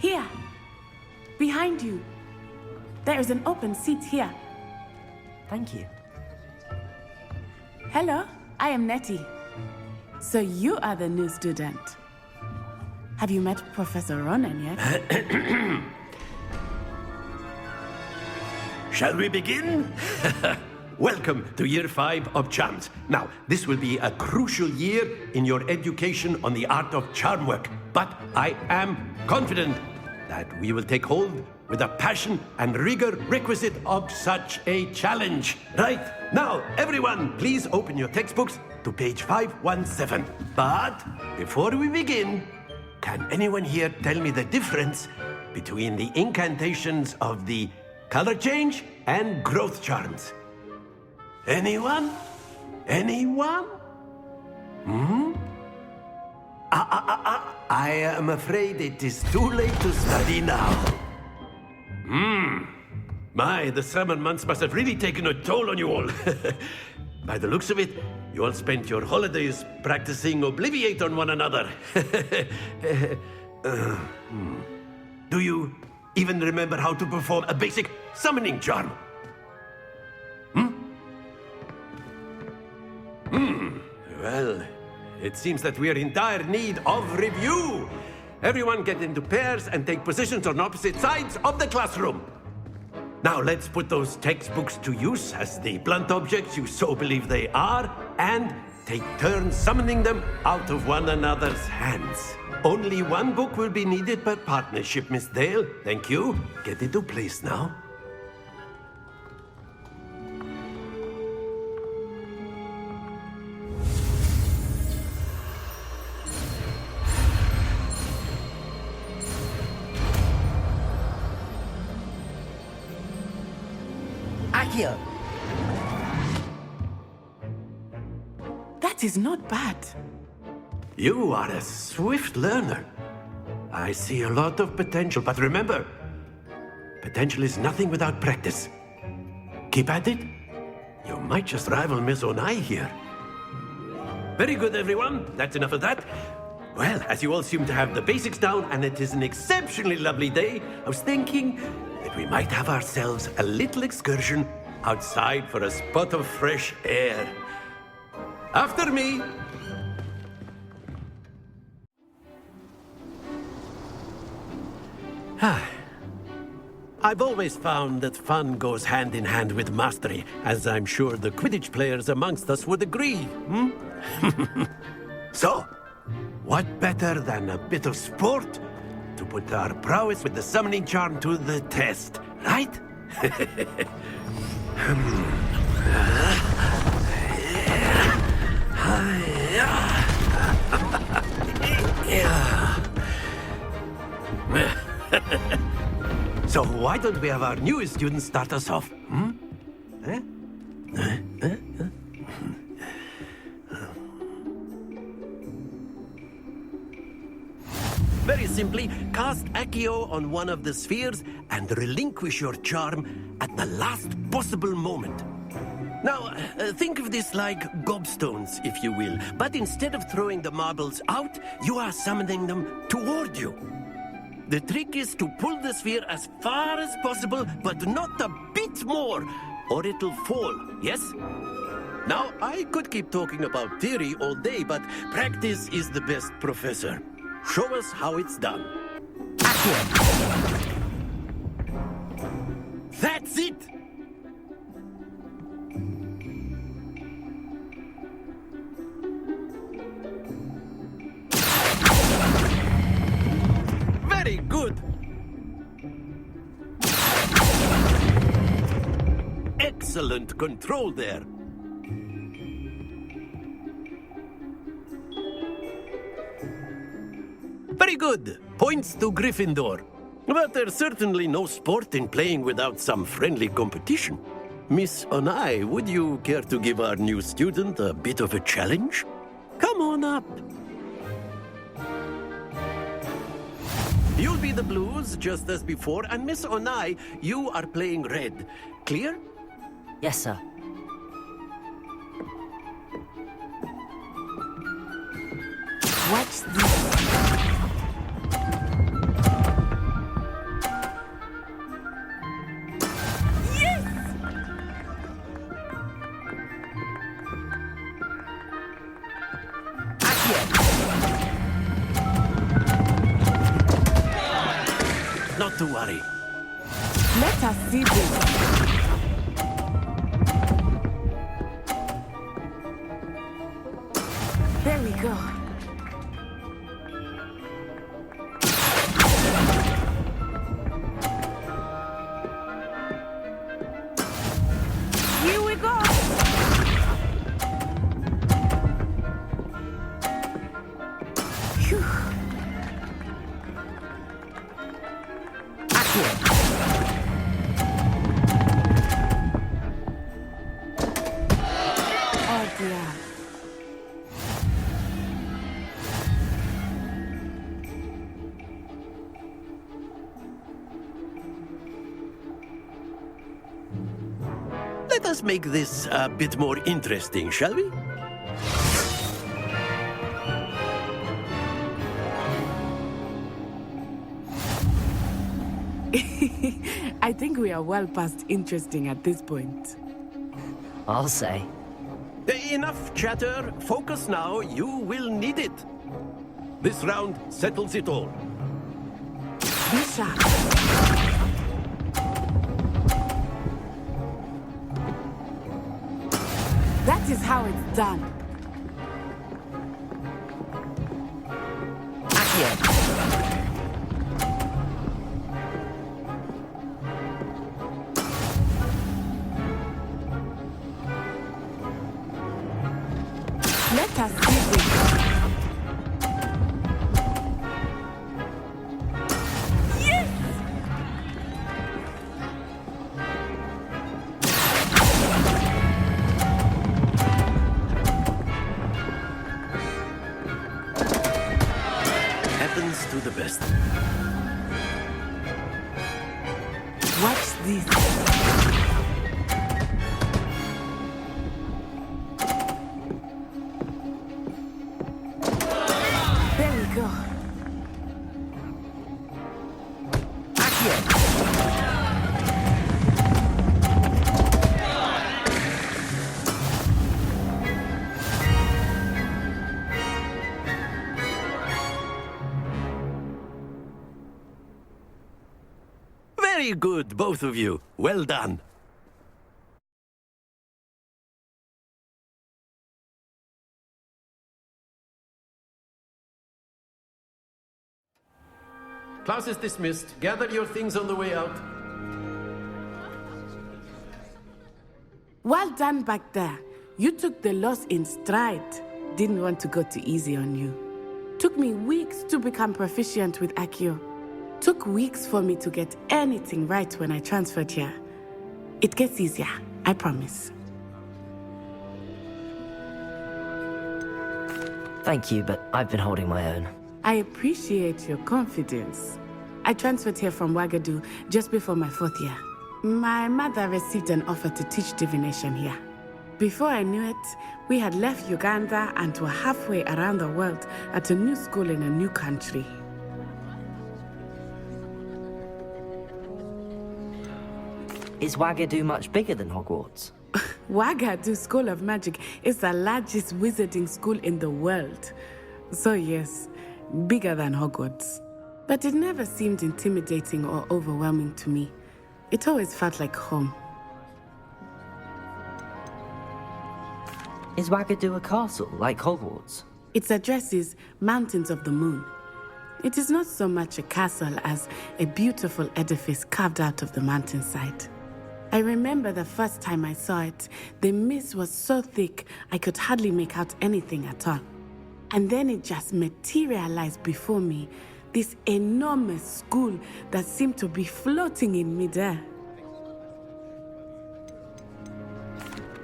Here. Behind you. There is an open seat here. Thank you. Hello, I am Nettie. So you are the new student. Have you met Professor Ronan yet? Shall we begin? Welcome to Year 5 of Charms. Now, this will be a crucial year in your education on the art of charm work. But I am confident that we will take hold with the passion and rigor requisite of such a challenge. Right, now, everyone, please open your textbooks to page 517. But before we begin, can anyone here tell me the difference between the incantations of the color change and growth charms? Anyone? Anyone? I am afraid it is too late to study now. My, the summer months must have really taken a toll on you all. By the looks of it, you all spent your holidays practicing Obliviate on one another. Do you even remember how to perform a basic summoning charm? Well, it seems that we are in dire need of review. Everyone get into pairs and take positions on opposite sides of the classroom. Now let's put those textbooks to use as the blunt objects you so believe they are, and take turns summoning them out of one another's hands. Only one book will be needed per partnership, Miss Dale. Thank you. Get into place now. Accio! That is not bad. You are a swift learner. I see a lot of potential, but remember, potential is nothing without practice. Keep at it. You might just rival Miss Onai here. Very good, everyone. That's enough of that. Well, as you all seem to have the basics down, and it is an exceptionally lovely day, I was thinking that we might have ourselves a little excursion outside for a spot of fresh air. After me. I've always found that fun goes hand in hand with mastery, as I'm sure the Quidditch players amongst us would agree, So, what better than a bit of sport to put our prowess with the summoning charm to the test, right? So why don't we have our newest student start us off? Very simply, cast Accio on one of the spheres and relinquish your charm at the last possible moment. Now, think of this like gobstones, if you will, but instead of throwing the marbles out, you are summoning them toward you. The trick is to pull the sphere as far as possible, but not a bit more, or it'll fall, yes? Now, I could keep talking about theory all day, but practice is the best professor. Show us how it's done. Accio! That's it! Very good! Excellent control there. Very good. Points to Gryffindor. But there's certainly no sport in playing without some friendly competition. Miss Onai, would you care to give our new student a bit of a challenge? Come on up. You'll be the blues, just as before, and Miss Onai, you are playing red. Clear? Yes, sir. What's this? to worry. Let us see this. There we go. Here we go. Phew. Oh dear. Let us make this a bit more interesting, shall we? I think we are well past interesting at this point. I'll say. Enough chatter. Focus now. You will need it. This round settles it all. Be sharp. That is how it's done. Let us see this. Yes! Happens to the best. Watch this. There we go. Very good, both of you. Well done. Class is dismissed. Gather your things on the way out. Well done back there. You took the loss in stride. Didn't want to go too easy on you. Took me weeks to become proficient with Accio. Took weeks for me to get anything right when I transferred here. It gets easier, I promise. Thank you, but I've been holding my own. I appreciate your confidence. I transferred here from Wagadu just before my 4th year. My mother received an offer to teach divination here. Before I knew it, we had left Uganda and were halfway around the world at a new school in a new country. Is Wagadu much bigger than Hogwarts? Wagadu School of Magic is the largest wizarding school in the world. So yes, bigger than Hogwarts. But it never seemed intimidating or overwhelming to me. It always felt like home. Is Wagadu a castle, like Hogwarts? Its address is Mountains of the Moon. It is not so much a castle as a beautiful edifice carved out of the mountainside. I remember the first time I saw it, the mist was so thick I could hardly make out anything at all. And then it just materialized before me, this enormous school that seemed to be floating in midair.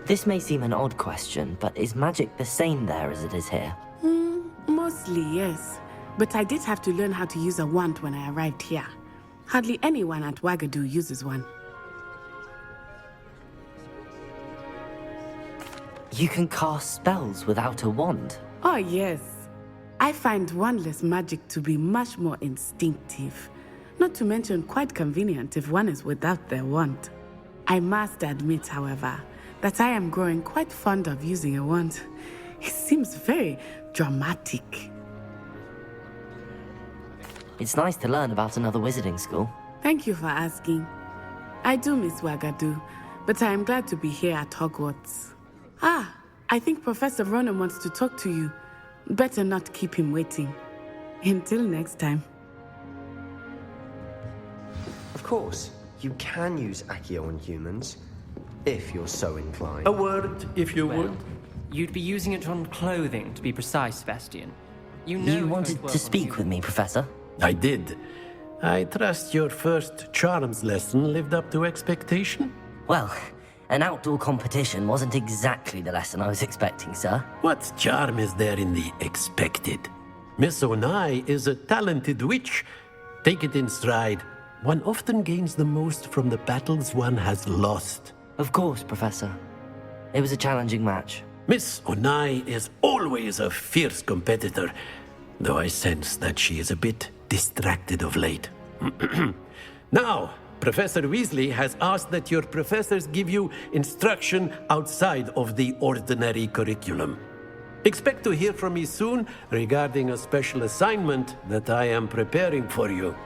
This may seem an odd question, but is magic the same there as it is here? Mostly, yes. But I did have to learn how to use a wand when I arrived here. Hardly anyone at Wagadu uses one. You can cast spells without a wand? Oh, yes. I find wandless magic to be much more instinctive. Not to mention quite convenient if one is without their wand. I must admit, however, that I am growing quite fond of using a wand. It seems very dramatic. It's nice to learn about another wizarding school. Thank you for asking. I do miss Wagadu, but I am glad to be here at Hogwarts. Ah, I think Professor Ronan wants to talk to you. Better not keep him waiting. Until next time. Of course, you can use Accio on humans, if you're so inclined. A word, if you would. You'd be using it on clothing, to be precise, Sebastian. You know You wanted to speak with me, Professor? I did. I trust your first charms lesson lived up to expectation? Well, an outdoor competition wasn't exactly the lesson I was expecting, sir. What charm is there in the expected? Miss Onai is a talented witch. Take it in stride. One often gains the most from the battles one has lost. Of course, Professor. It was a challenging match. Miss Onai is always a fierce competitor, though I sense that she is a bit distracted of late. Now, Professor Weasley has asked that your professors give you instruction outside of the ordinary curriculum. Expect to hear from me soon regarding a special assignment that I am preparing for you.